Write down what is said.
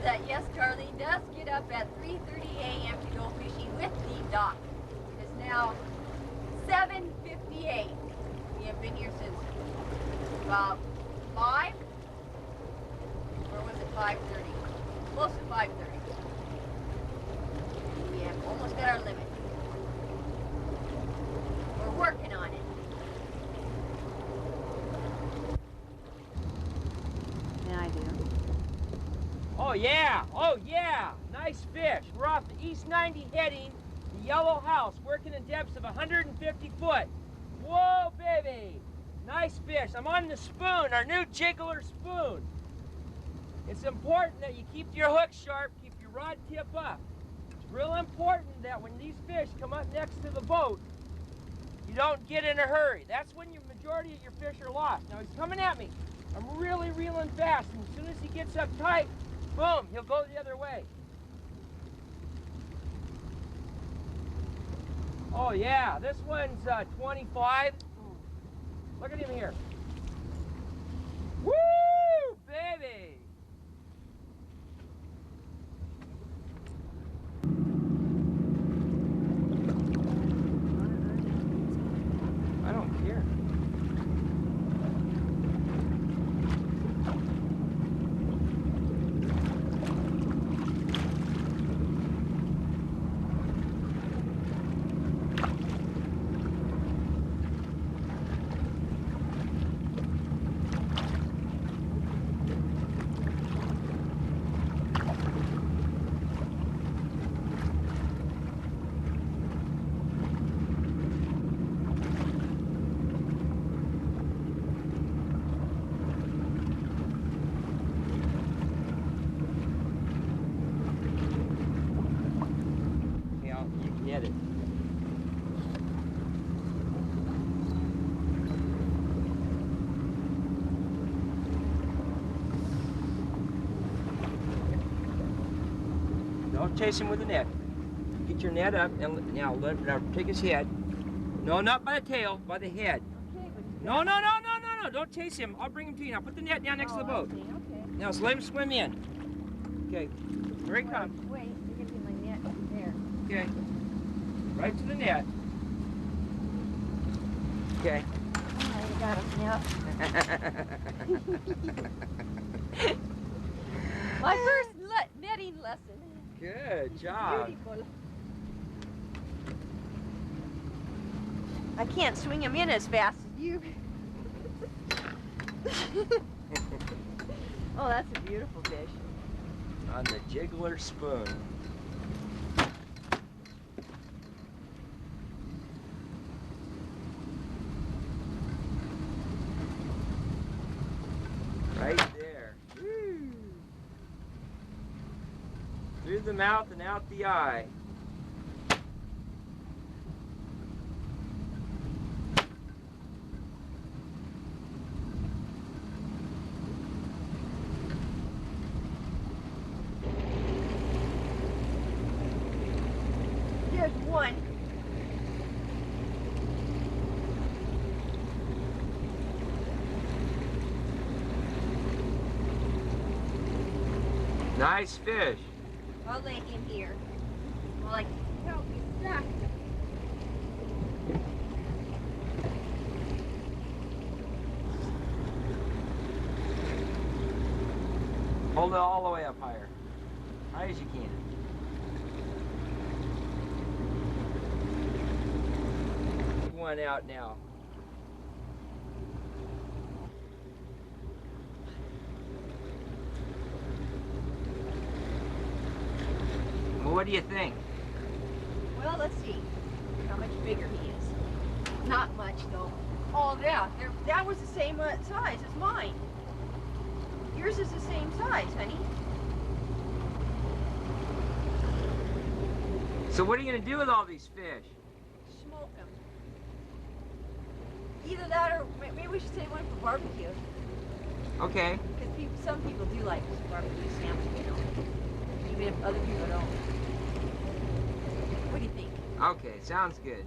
that, yes, Darlene does get up at 3:30 a.m. to go fishing with the dock. It's now 7:58. We have been here since about 5, or was it 5:30? Close to 5:30. We have almost got our limit. We're working on it. Yeah, I do. Oh yeah, oh yeah, nice fish. We're off the East 90 heading, the Yellow House, working in depths of 150 foot. Whoa, baby, nice fish. I'm on the spoon, our new jiggler spoon. It's important that you keep your hook sharp, keep your rod tip up. It's real important that when these fish come up next to the boat, you don't get in a hurry. That's when your majority of your fish are lost. Now he's coming at me. I'm really reeling fast, and as soon as he gets up tight, boom, he'll go the other way. Oh yeah, this one's 25. Look at him here. Woo, baby! I don't care. Get it. Don't chase him with the net. Get your net up and now take his head. No, not by the tail, by the head. Okay, No, don't chase him. I'll bring him to you now. Put the net down next to the boat. Okay. Now, so let him swim in. Okay, here he comes. Wait, you're gonna get my net there. Okay, right to the net. Okay. Oh, you got him, yeah. My first netting lesson. Good job. Beautiful. I can't swing him in as fast as you. Oh, that's a beautiful fish. On the jiggler spoon. Right there. Woo. Through the mouth and out the eye. There's one. Nice fish. I'll lay him here. Well, I help you stuck. Hold it all the way up higher. High as you can. One out now. Well, what do you think? Well, let's see how much bigger he is. Not much, though. Oh, yeah, that was the same size as mine. Yours is the same size, honey. So what are you going to do with all these fish? Smoke them. Either that or maybe we should save one for barbecue. Okay. Because some people do like barbecue salmon, you know. Even if other people don't. What do you think? Okay, sounds good.